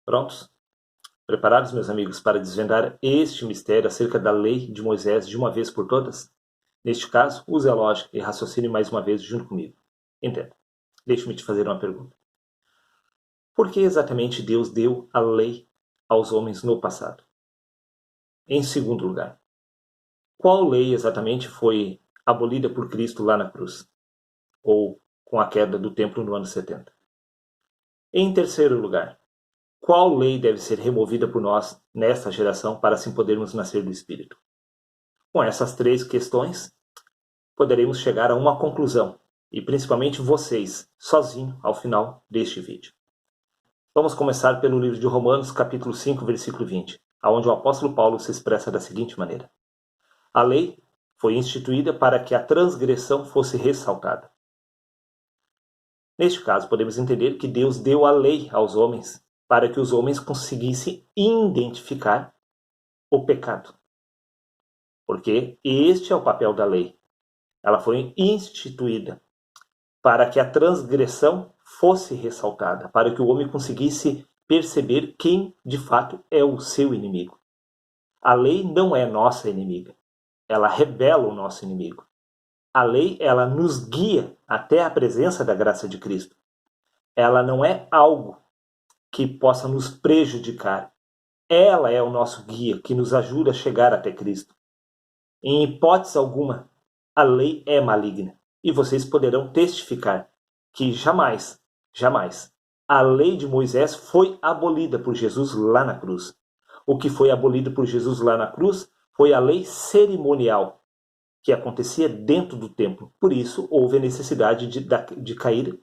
Prontos? Preparados, meus amigos, para desvendar este mistério acerca da lei de Moisés de uma vez por todas? Neste caso, use a lógica e raciocine mais uma vez junto comigo. Entenda. Deixe-me te fazer uma pergunta. Por que exatamente Deus deu a lei aos homens no passado? Em segundo lugar, qual lei exatamente foi abolida por Cristo lá na cruz? Ou com a queda do templo no ano 70? Em terceiro lugar, qual lei deve ser removida por nós nesta geração para assim podermos nascer do Espírito? Com essas três questões, poderemos chegar a uma conclusão, e principalmente vocês, sozinho, ao final deste vídeo. Vamos começar pelo livro de Romanos, capítulo 5, versículo 20, onde o apóstolo Paulo se expressa da seguinte maneira: a lei foi instituída para que a transgressão fosse ressaltada. Neste caso, podemos entender que Deus deu a lei aos homens para que os homens conseguissem identificar o pecado. Porque este é o papel da lei. Ela foi instituída para que a transgressão fosse ressaltada, para que o homem conseguisse perceber quem de fato é o seu inimigo. A lei não é nossa inimiga. Ela revela o nosso inimigo. A lei, ela nos guia até a presença da graça de Cristo. Ela não é algo que possa nos prejudicar. Ela é o nosso guia que nos ajuda a chegar até Cristo. Em hipótese alguma, a lei é maligna. E vocês poderão testificar que jamais, a lei de Moisés foi abolida por Jesus lá na cruz. O que foi abolido por Jesus lá na cruz foi a lei cerimonial, que acontecia dentro do templo. Por isso, houve a necessidade de cair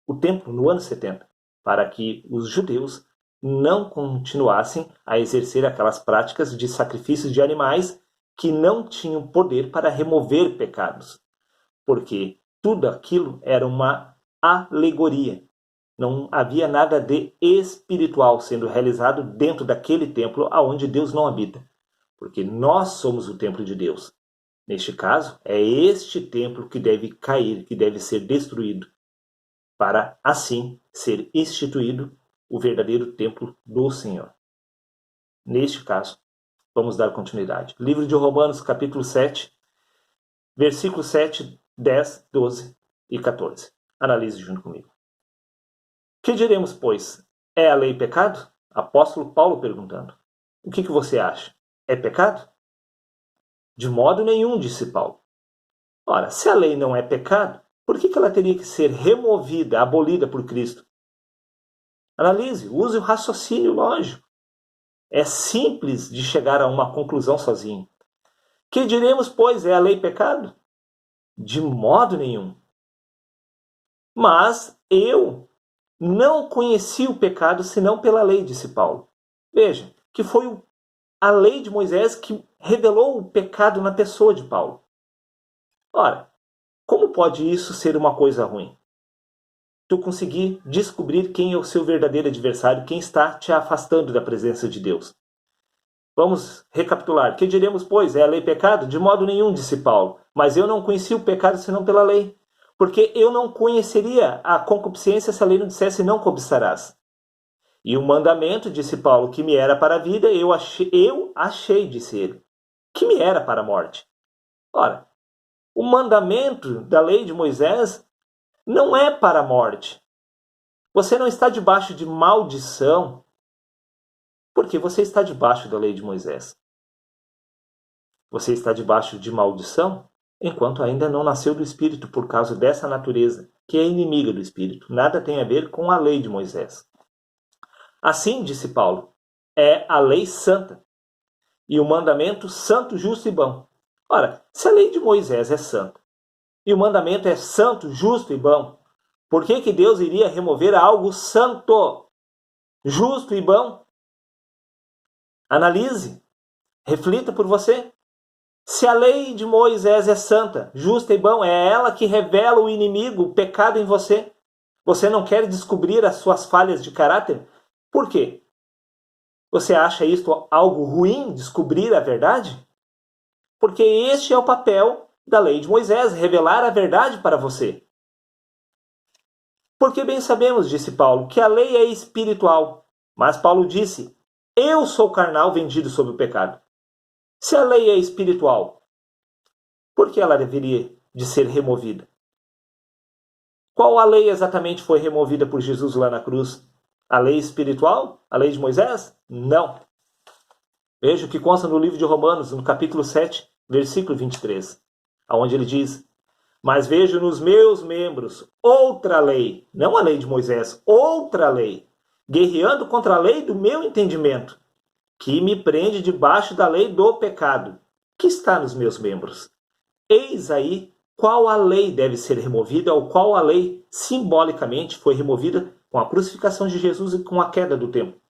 o templo no ano 70, para que os judeus não continuassem a exercer aquelas práticas de sacrifícios de animais que não tinham poder para remover pecados, porque tudo aquilo era uma alegoria. Não havia nada de espiritual sendo realizado dentro daquele templo onde Deus não habita, porque nós somos o templo de Deus. Neste caso, é este templo que deve cair, que deve ser destruído, para assim ser instituído o verdadeiro templo do Senhor. Neste caso, vamos dar continuidade. Livro de Romanos, capítulo 7, versículos 7, 10, 12 e 14. Analise junto comigo. Que diremos, pois? É a lei pecado? Apóstolo Paulo perguntando. O que você acha? É pecado? De modo nenhum, disse Paulo. Ora, se a lei não é pecado, por que ela teria que ser removida, abolida por Cristo? Analise, use o raciocínio lógico. É simples de chegar a uma conclusão sozinho. Que diremos, pois, é a lei pecado? De modo nenhum. Mas eu não conheci o pecado senão pela lei, disse Paulo. Veja, que foi a lei de Moisés que revelou o pecado na pessoa de Paulo. Ora, como pode isso ser uma coisa ruim? Tu conseguir descobrir quem é o seu verdadeiro adversário, quem está te afastando da presença de Deus. Vamos recapitular. Que diremos, pois, é a lei pecado? De modo nenhum, disse Paulo. Mas eu não conheci o pecado senão pela lei. Porque eu não conheceria a concupiscência se a lei não dissesse não cobiçarás. E o mandamento, disse Paulo, que me era para a vida, eu achei, disse ele, que me era para a morte. Ora, o mandamento da lei de Moisés não é para a morte. Você não está debaixo de maldição, porque você está debaixo da lei de Moisés. Você está debaixo de maldição enquanto ainda não nasceu do Espírito por causa dessa natureza, que é inimiga do Espírito. Nada tem a ver com a lei de Moisés. Assim, disse Paulo, é a lei santa e o mandamento santo, justo e bom. Ora, se a lei de Moisés é santa e o mandamento é santo, justo e bom, por que Deus iria remover algo santo, justo e bom? Analise, reflita por você. Se a lei de Moisés é santa, justa e bom, é ela que revela o inimigo, o pecado em você. Você não quer descobrir as suas falhas de caráter? Por quê? Você acha isto algo ruim, descobrir a verdade? Porque este é o papel da lei de Moisés, revelar a verdade para você. Porque bem sabemos, disse Paulo, que a lei é espiritual, Mas Paulo disse, eu sou carnal vendido sob o pecado. Se a lei é espiritual, por que ela deveria de ser removida? Qual a lei exatamente foi removida por Jesus lá na cruz? A lei espiritual? A lei de Moisés? Não. Veja o que consta no livro de Romanos, no capítulo 7, versículo 23, onde ele diz, mas vejo nos meus membros outra lei, não a lei de Moisés, outra lei, guerreando contra a lei do meu entendimento, que me prende debaixo da lei do pecado, que está nos meus membros. Eis aí qual a lei deve ser removida, ou qual a lei simbolicamente foi removida com a crucificação de Jesus e com a queda do templo.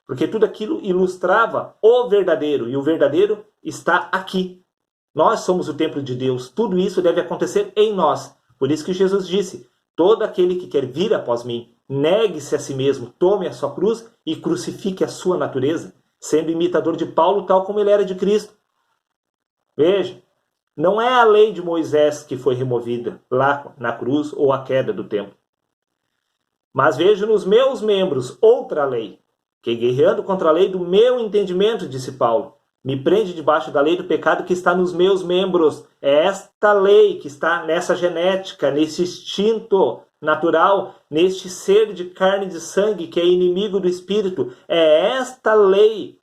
Porque tudo aquilo ilustrava o verdadeiro, e o verdadeiro está aqui. Nós somos o templo de Deus, tudo isso deve acontecer em nós. Por isso que Jesus disse, todo aquele que quer vir após mim, negue-se a si mesmo, tome a sua cruz e crucifique a sua natureza, sendo imitador de Paulo, tal como ele era de Cristo. Veja, não é a lei de Moisés que foi removida lá na cruz ou a queda do templo. Mas vejo nos meus membros outra lei, que guerreando contra a lei do meu entendimento, disse Paulo, me prende debaixo da lei do pecado que está nos meus membros. É esta lei que está nessa genética, nesse instinto natural, neste ser de carne e de sangue que é inimigo do espírito. É esta lei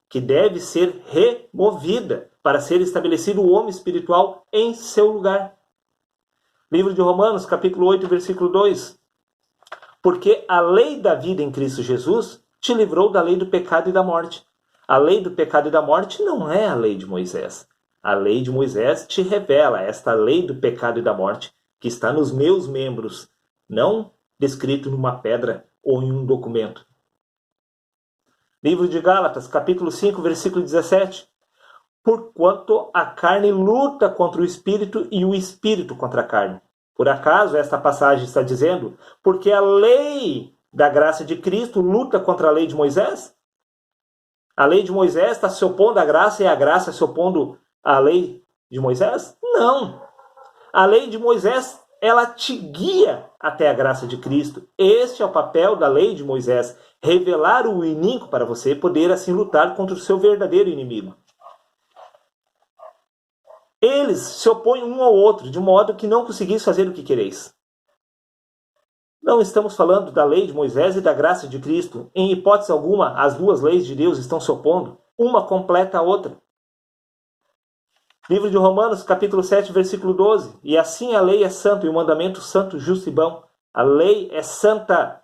que deve ser removida para ser estabelecido o homem espiritual em seu lugar. Livro de Romanos, capítulo 8, versículo 2. Porque a lei da vida em Cristo Jesus te livrou da lei do pecado e da morte. A lei do pecado e da morte não é a lei de Moisés. A lei de Moisés te revela esta lei do pecado e da morte que está nos meus membros, não descrito numa pedra ou em um documento. Livro de Gálatas, capítulo 5, versículo 17. Porquanto a carne luta contra o espírito e o espírito contra a carne. Por acaso esta passagem está dizendo, porque a lei da graça de Cristo luta contra a lei de Moisés? A lei de Moisés está se opondo à graça e a graça se opondo à lei de Moisés? Não. A lei de Moisés, ela te guia até a graça de Cristo. Este é o papel da lei de Moisés. Revelar o iníquo para você poder assim lutar contra o seu verdadeiro inimigo. Eles se opõem um ao outro, de modo que não conseguis fazer o que quereis. Não estamos falando da lei de Moisés e da graça de Cristo. Em hipótese alguma, as duas leis de Deus estão se opondo. Uma completa a outra. Livro de Romanos, capítulo 7, versículo 12. E assim a lei é santa e o mandamento santo, justo e bom. A lei é santa.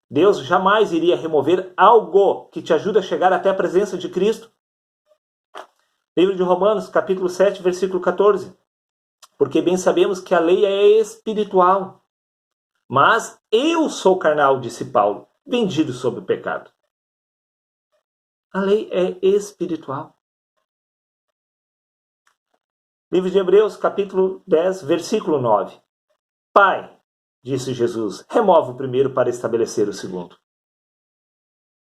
Deus jamais iria remover algo que te ajude a chegar até a presença de Cristo. Livro de Romanos, capítulo 7, versículo 14. Porque bem sabemos que a lei é espiritual. Mas eu sou carnal, disse Paulo, vendido sob o pecado. A lei é espiritual. Livro de Hebreus, capítulo 10, versículo 9. Pai, disse Jesus, remove o primeiro para estabelecer o segundo.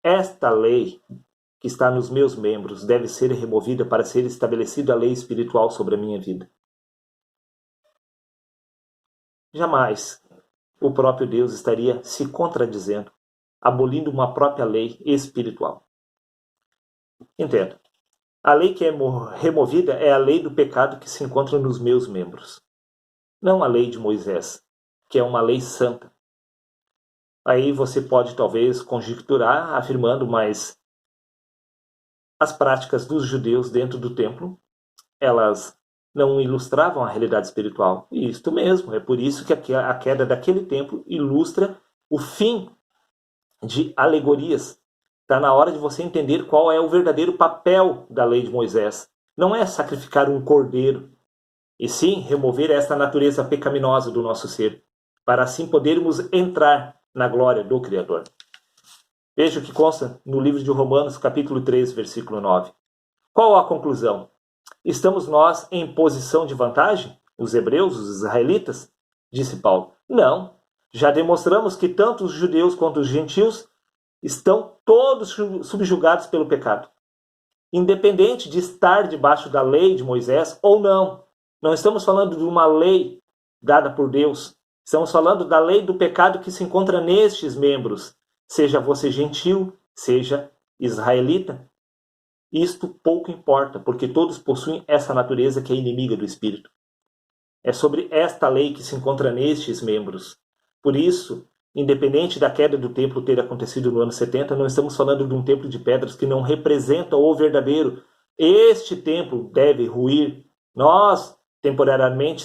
Esta lei que está nos meus membros deve ser removida para ser estabelecida a lei espiritual sobre a minha vida. Jamais o próprio Deus estaria se contradizendo, abolindo uma própria lei espiritual. Entenda, a lei que é removida é a lei do pecado que se encontra nos meus membros, não a lei de Moisés, que é uma lei santa. Aí você pode talvez conjecturar afirmando, mas as práticas dos judeus dentro do templo, elas não ilustravam a realidade espiritual. E isto mesmo, é por isso que a queda daquele templo ilustra o fim de alegorias. Está na hora de você entender qual é o verdadeiro papel da lei de Moisés. Não é sacrificar um cordeiro, e sim remover esta natureza pecaminosa do nosso ser, para assim podermos entrar na glória do Criador. Veja o que consta no livro de Romanos, capítulo 3, versículo 9. Qual a conclusão? Estamos nós em posição de vantagem? Os hebreus, os israelitas? Disse Paulo. Não. Já demonstramos que tanto os judeus quanto os gentios estão todos subjugados pelo pecado. Independente de estar debaixo da lei de Moisés ou não. Não estamos falando de uma lei dada por Deus. Estamos falando da lei do pecado que se encontra nestes membros. seja você gentil, seja israelita. Isto pouco importa, porque todos possuem essa natureza que é inimiga do Espírito. É sobre esta lei que se encontra nestes membros. Por isso, independente da queda do templo ter acontecido no ano 70, não estamos falando de um templo de pedras que não representa o verdadeiro. Este templo deve ruir. Nós, temporariamente,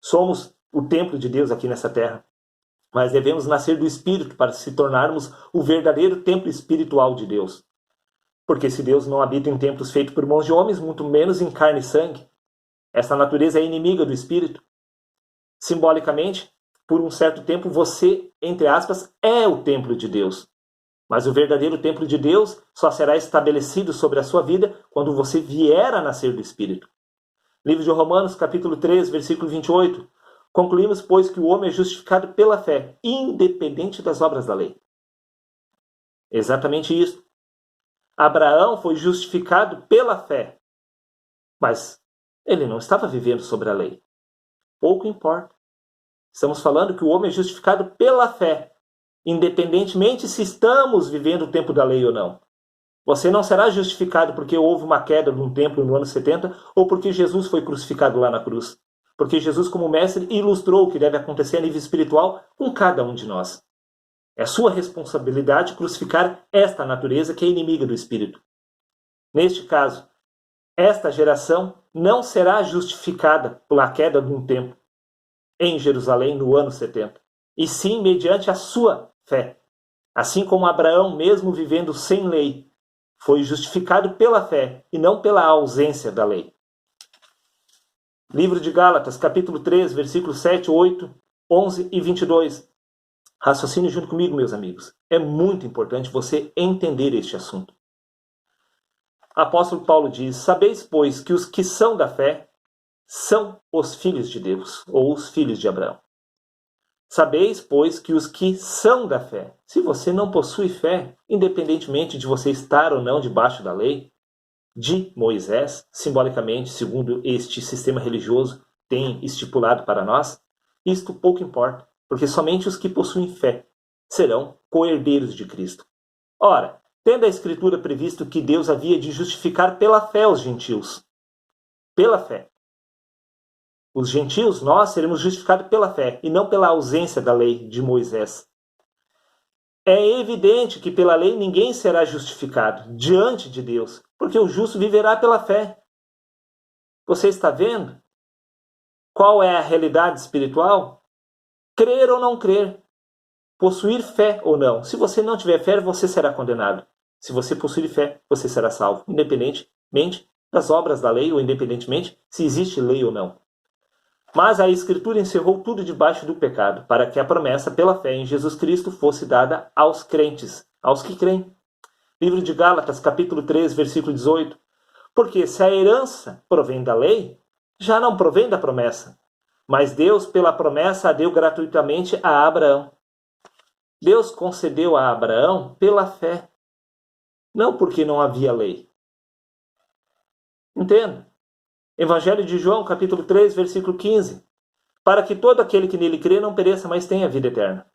somos o templo de Deus aqui nessa terra. Mas devemos nascer do Espírito para se tornarmos o verdadeiro templo espiritual de Deus. Porque se Deus não habita em templos feitos por mãos de homens, muito menos em carne e sangue. Essa natureza é inimiga do Espírito. Simbolicamente, por um certo tempo, você, entre aspas, é o templo de Deus. Mas o verdadeiro templo de Deus só será estabelecido sobre a sua vida quando você vier a nascer do Espírito. Livro de Romanos, capítulo 3, versículo 28. Concluímos, pois, que o homem é justificado pela fé, independente das obras da lei. Exatamente isso. Abraão foi justificado pela fé, mas ele não estava vivendo sobre a lei. Pouco importa. Estamos falando que o homem é justificado pela fé, independentemente se estamos vivendo o tempo da lei ou não. Você não será justificado porque houve uma queda de um templo no ano 70 ou porque Jesus foi crucificado lá na cruz. Porque Jesus, como mestre, ilustrou o que deve acontecer a nível espiritual com cada um de nós. É sua responsabilidade crucificar esta natureza que é inimiga do Espírito. Neste caso, esta geração não será justificada pela queda de um templo em Jerusalém no ano 70, e sim mediante a sua fé. Assim como Abraão, mesmo vivendo sem lei, foi justificado pela fé e não pela ausência da lei. Livro de Gálatas, capítulo 3, versículos 7, 8, 11 e 22. Raciocine junto comigo, meus amigos. É muito importante você entender este assunto. Apóstolo Paulo diz: sabeis, pois, que os que são da fé são os filhos de Deus, ou os filhos de Abraão. Sabeis, pois, que os que são da fé, se você não possui fé, independentemente de você estar ou não debaixo da lei de Moisés, simbolicamente, segundo este sistema religioso tem estipulado para nós, isto pouco importa, porque somente os que possuem fé serão co-herdeiros de Cristo. Ora, tendo a Escritura previsto que Deus havia de justificar pela fé os gentios, pela fé. Os gentios, nós, seremos justificados pela fé e não pela ausência da lei de Moisés. É evidente que pela lei ninguém será justificado diante de Deus, porque o justo viverá pela fé. Você está vendo qual é a realidade espiritual? Crer ou não crer. Possuir fé ou não. Se você não tiver fé, você será condenado. Se você possuir fé, você será salvo, independentemente das obras da lei ou independentemente se existe lei ou não. Mas a Escritura encerrou tudo debaixo do pecado, para que a promessa pela fé em Jesus Cristo fosse dada aos crentes, aos que creem. Livro de Gálatas, capítulo 3, versículo 18. Porque se a herança provém da lei, já não provém da promessa. Mas Deus, pela promessa, a deu gratuitamente a Abraão. Deus concedeu a Abraão pela fé, não porque não havia lei. Entenda? Evangelho de João, capítulo 3, versículo 15. Para que todo aquele que nele crê não pereça, mas tenha vida eterna.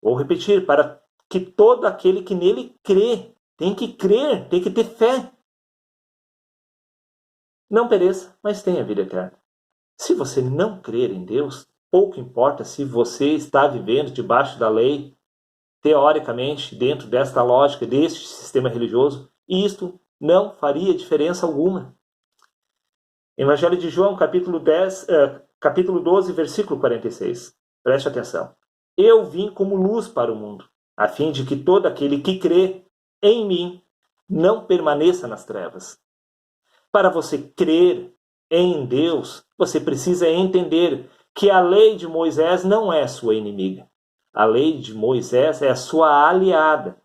Vou repetir, para que todo aquele que nele crê, tem que crer, tem que ter fé. Não pereça, mas tenha vida eterna. Se você não crer em Deus, pouco importa se você está vivendo debaixo da lei, teoricamente, dentro desta lógica, deste sistema religioso, isto não faria diferença alguma. Evangelho de João, capítulo 12, versículo 46. Preste atenção. Eu vim como luz para o mundo, a fim de que todo aquele que crê em mim não permaneça nas trevas. Para você crer em Deus, você precisa entender que a lei de Moisés não é sua inimiga. A lei de Moisés é a sua aliada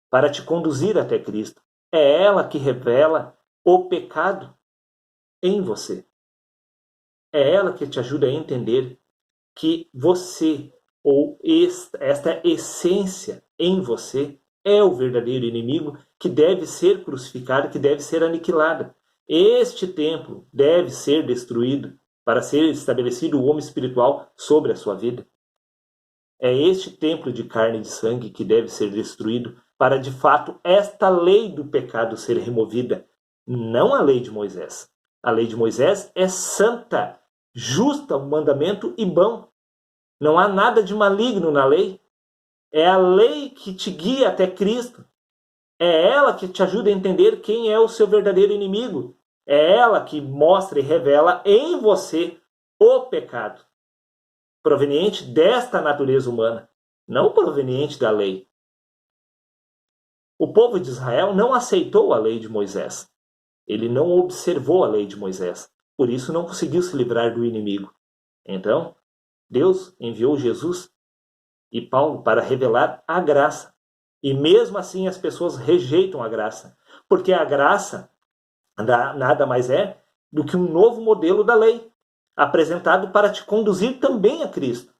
para te conduzir até Cristo. É ela que revela o pecado em você. É ela que te ajuda a entender que você, ou esta essência em você, é o verdadeiro inimigo que deve ser crucificado, que deve ser aniquilado. Este templo deve ser destruído para ser estabelecido o homem espiritual sobre a sua vida. É este templo de carne e de sangue que deve ser destruído para, de fato, esta lei do pecado ser removida, não a lei de Moisés. A lei de Moisés é santa, justa, um mandamento e bom. Não há nada de maligno na lei. É a lei que te guia até Cristo. É ela que te ajuda a entender quem é o seu verdadeiro inimigo. É ela que mostra e revela em você o pecado, proveniente desta natureza humana, não proveniente da lei. O povo de Israel não aceitou a lei de Moisés. Ele não observou a lei de Moisés. Por isso não conseguiu se livrar do inimigo. Então, Deus enviou Jesus e Paulo para revelar a graça. E mesmo assim as pessoas rejeitam a graça. Porque a graça nada mais é do que um novo modelo da lei, apresentado para te conduzir também a Cristo.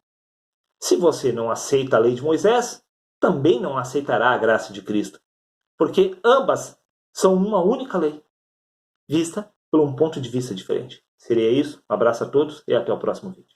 Se você não aceita a lei de Moisés, também não aceitará a graça de Cristo. Porque ambas são uma única lei, vista por um ponto de vista diferente. Seria isso. Um abraço a todos e até o próximo vídeo.